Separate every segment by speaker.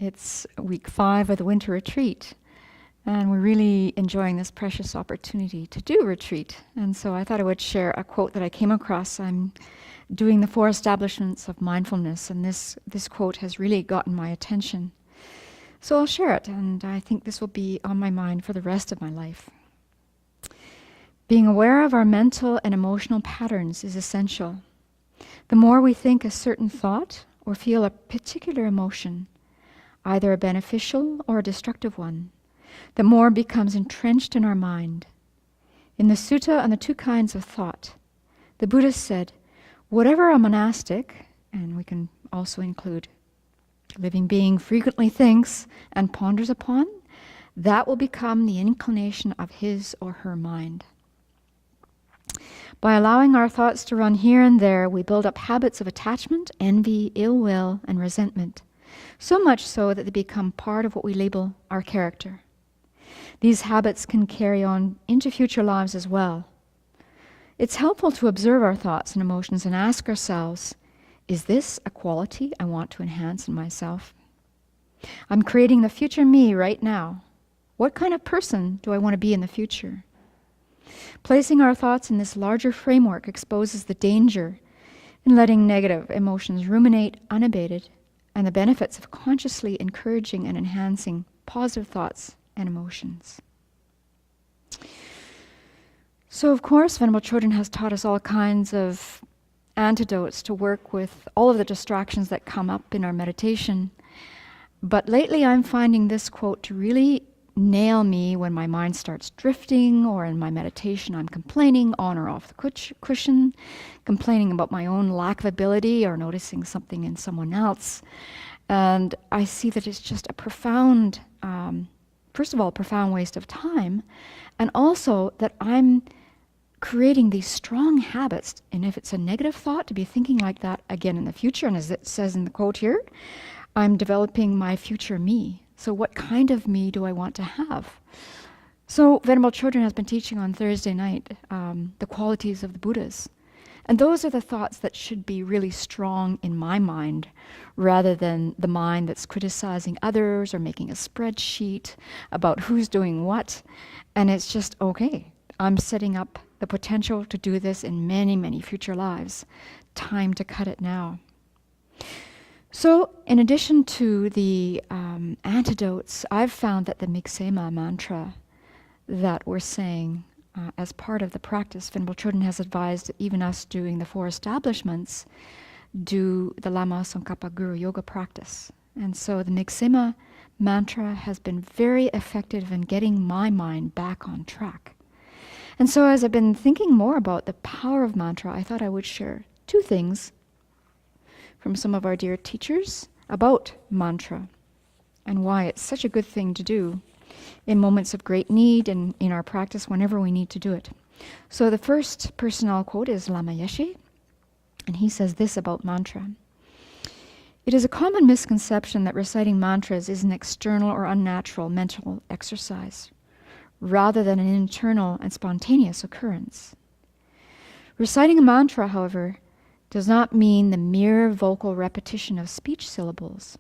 Speaker 1: It's week 5 of the winter retreat, and we're really enjoying this precious opportunity to do retreat. And so I thought I would share a quote that I came across. I'm doing the 4 establishments of mindfulness, and this quote has really gotten my attention. So I'll share it, and I think this will be on my mind for the rest of my life. Being aware of our mental and emotional patterns is essential. The more we think a certain thought or feel a particular emotion, either a beneficial or a destructive one, the more it becomes entrenched in our mind. In the Sutta on the 2 kinds of thought, the Buddha said, whatever a monastic, and we can also include living being, frequently thinks and ponders upon, that will become the inclination of his or her mind. By allowing our thoughts to run here and there, we build up habits of attachment, envy, ill will, and resentment, so much so that they become part of what we label our character. These habits can carry on into future lives as well. It's helpful to observe our thoughts and emotions and ask ourselves, is this a quality I want to enhance in myself? I'm creating the future me right now. What kind of person do I want to be in the future? Placing our thoughts in this larger framework exposes the danger in letting negative emotions ruminate unabated, and the benefits of consciously encouraging and enhancing positive thoughts and emotions. So, of course, Venerable Chodron has taught us all kinds of antidotes to work with all of the distractions that come up in our meditation. But lately I'm finding this quote to really nail me when my mind starts drifting, or in my meditation I'm complaining on or off the cushion, complaining about my own lack of ability or noticing something in someone else. And I see that it's just a profound, first of all, profound waste of time, and also that I'm creating these strong habits, and if it's a negative thought, to be thinking like that again in the future, and as it says in the quote here, I'm developing my future me. So what kind of me do I want to have? So Venerable Chodron has been teaching on Thursday night the qualities of the Buddhas. And those are the thoughts that should be really strong in my mind, rather than the mind that's criticizing others or making a spreadsheet about who's doing what. And it's just, okay, I'm setting up the potential to do this in many, many future lives. Time to cut it now. So, in addition to the antidotes, I've found that the Miksema mantra that we're saying as part of the practice, Venerable Chodron has advised that even us doing the 4 establishments do the Lama Tsongkhapa Guru Yoga practice. And so the Miksema mantra has been very effective in getting my mind back on track. And so as I've been thinking more about the power of mantra, I thought I would share 2 things from some of our dear teachers about mantra and why it's such a good thing to do in moments of great need and in our practice whenever we need to do it. So the first person I'll quote is Lama Yeshe, and he says this about mantra. It is a common misconception that reciting mantras is an external or unnatural mental exercise, rather than an internal and spontaneous occurrence. Reciting a mantra, however, does not mean the mere vocal repetition of speech syllables.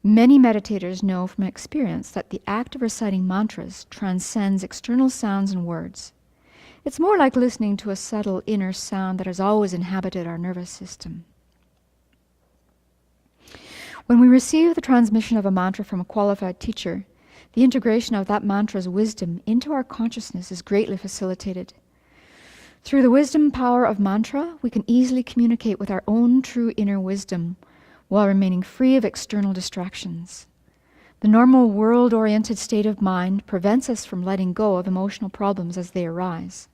Speaker 1: Many meditators know from experience that the act of reciting mantras transcends external sounds and words. It's more like listening to a subtle inner sound that has always inhabited our nervous system. When we receive the transmission of a mantra from a qualified teacher, the integration of that mantra's wisdom into our consciousness is greatly facilitated. Through the wisdom power of mantra, we can easily communicate with our own true inner wisdom while remaining free of external distractions. The normal world-oriented state of mind prevents us from letting go of emotional problems as they arise.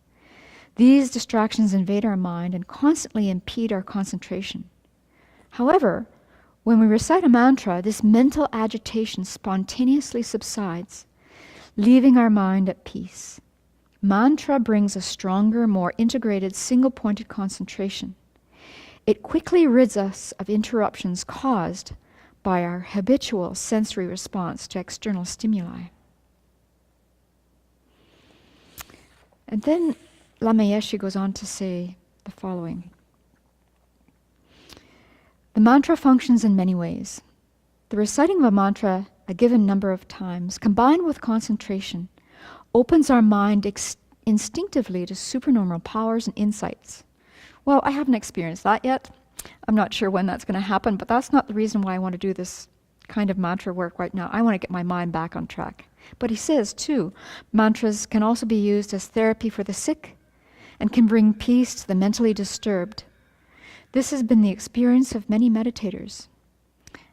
Speaker 1: These distractions invade our mind and constantly impede our concentration. However, when we recite a mantra, this mental agitation spontaneously subsides, leaving our mind at peace. Mantra brings a stronger, more integrated, single-pointed concentration. It quickly rids us of interruptions caused by our habitual sensory response to external stimuli. And then Lama Yeshe goes on to say the following. The mantra functions in many ways. The reciting of a mantra a given number of times, combined with concentration, opens our mind instinctively to supernormal powers and insights. Well, I haven't experienced that yet. I'm not sure when that's going to happen, but that's not the reason why I want to do this kind of mantra work right now. I want to get my mind back on track. But he says, too, mantras can also be used as therapy for the sick and can bring peace to the mentally disturbed. This has been the experience of many meditators.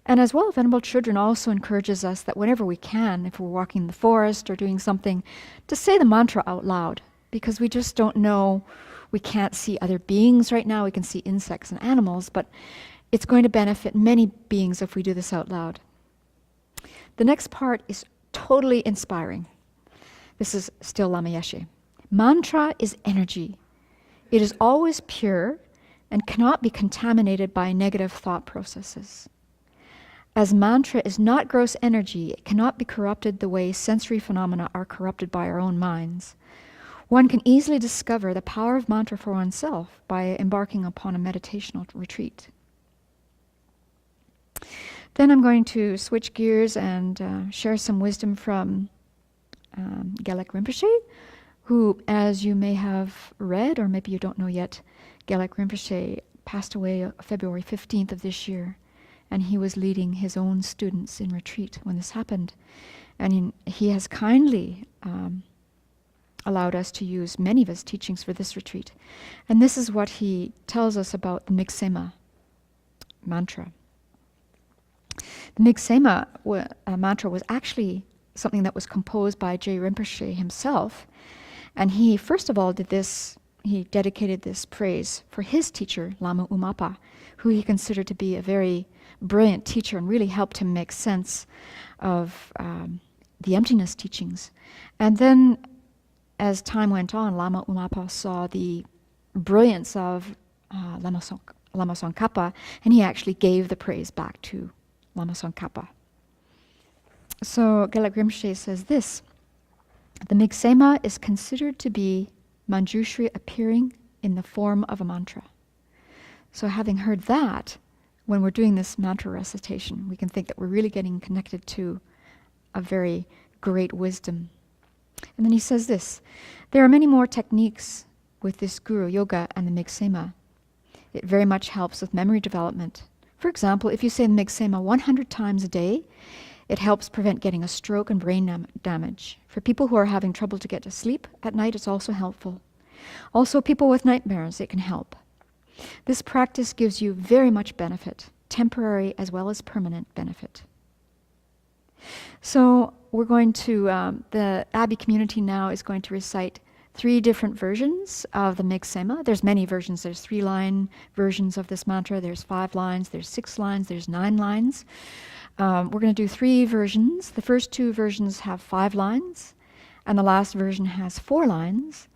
Speaker 1: And as well, Venerable Chödrön also encourages us that whenever we can, if we're walking in the forest or doing something, to say the mantra out loud, because we just don't know. We can't see other beings right now. We can see insects and animals, but it's going to benefit many beings if we do this out loud. The next part is totally inspiring. This is still Lama Yeshe. Mantra is energy. It is always pure and cannot be contaminated by negative thought processes. As mantra is not gross energy, it cannot be corrupted the way sensory phenomena are corrupted by our own minds. One can easily discover the power of mantra for oneself by embarking upon a meditational retreat. Then I'm going to switch gears and share some wisdom from Gelek Rinpoche, who, as you may have read, or maybe you don't know yet, Gelek Rinpoche passed away February 15th of this year, and he was leading his own students in retreat when this happened. And he has kindly allowed us to use many of his teachings for this retreat. And this is what he tells us about the Miksema mantra. The Miksema mantra was actually something that was composed by Je Rinpoche himself. And he, first of all, he dedicated this praise for his teacher, Lama Umapa, who he considered to be a very brilliant teacher and really helped him make sense of the emptiness teachings. And then, as time went on, Lama Umapa saw the brilliance of Lama Tsongkhapa, and he actually gave the praise back to Lama Tsongkhapa. So Gelek Rinpoche says this: the Miksema is considered to be Manjushri appearing in the form of a mantra. So having heard that, when we're doing this mantra recitation, we can think that we're really getting connected to a very great wisdom. And then he says this: there are many more techniques with this Guru Yoga and the Miksema. It very much helps with memory development. For example, if you say the Miksema 100 times a day, it helps prevent getting a stroke and brain damage. For people who are having trouble to get to sleep at night, it's also helpful. Also, people with nightmares, it can help. This practice gives you very much benefit, temporary as well as permanent benefit. So we're going to, the Abbey community now is going to recite 3 different versions of the Miksema. There's many versions. There's 3-line versions of this mantra. There's 5 lines. There's 6 lines. There's 9 lines. We're going to do 3 versions. The first 2 versions have 5 lines, and the last version has 4 lines.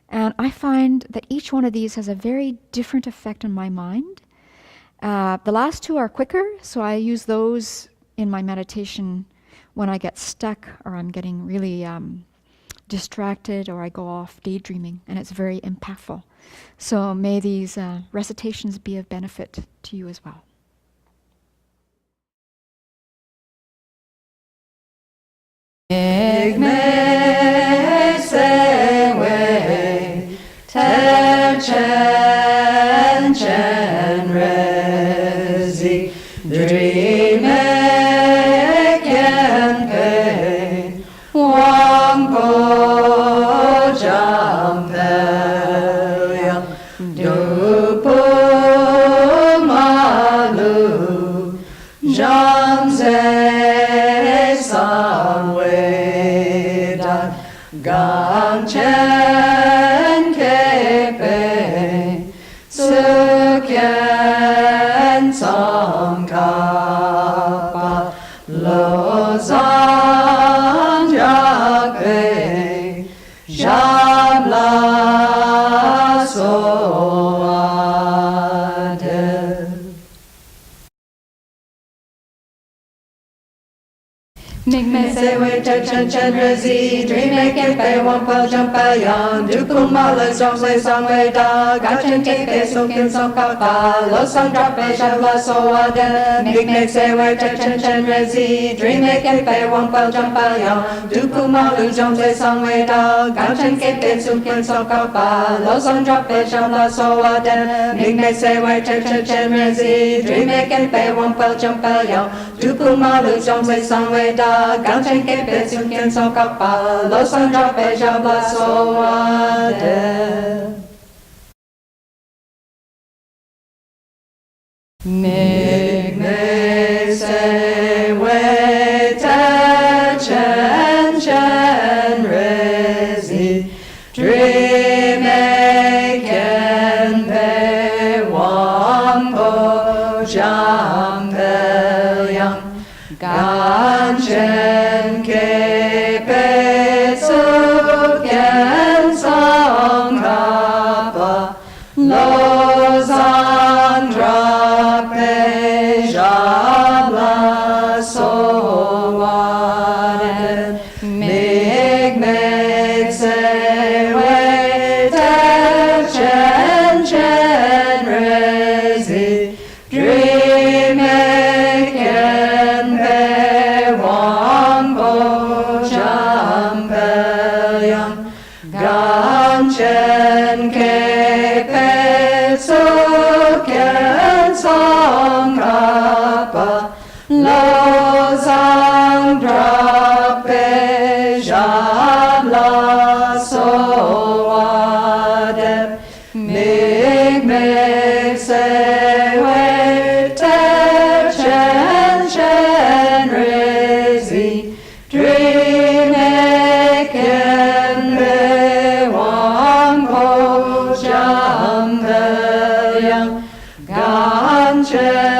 Speaker 1: And I find that each one of these has a very different effect on my mind. The last 2 are quicker, so I use those in my meditation when I get stuck or I'm getting really distracted or I go off daydreaming, and it's very impactful. So may these recitations be of benefit to you as well.
Speaker 2: Chen chen rezi dream can pay wang po jam pel du po malu jam se san we dan gang chen ke pe su kien song ka lo zan ja pe jam la so de Me se we te chen chen re zi, dream make it pay one po jump a yang, du kum ma le song se song we da, ga chen ke pe so kin song ka pa, lo song drop pe sha la so wa de, me se we te chen chen re zi, dream make it pay one po jump a yang, du kum ma le song se song we da, ga chen ke pe so kin song ka pa, lo song drop pe sha la so wa de, me se we te chen chen re zi, dream make it pay one po jump a yang, du kum ma le song se song we da, ga chen ke pe so kin song ka pa, lo song drop pe sha la so wa de. Me se we te chen chen re zi, dream ken pe wang po jam pel yang, gan chen ke pe su ken song ka pa, lo zang dra pe jam la so wa den, mig se we te chen chen re zi, dream ken pe wang po jam pel yang, gan chen ke pe su ken song ka pa, lo zang dra pe jam la so wa de, mig se we te chen chen re zi, dream ken pe wang po jam pel yang, gan chen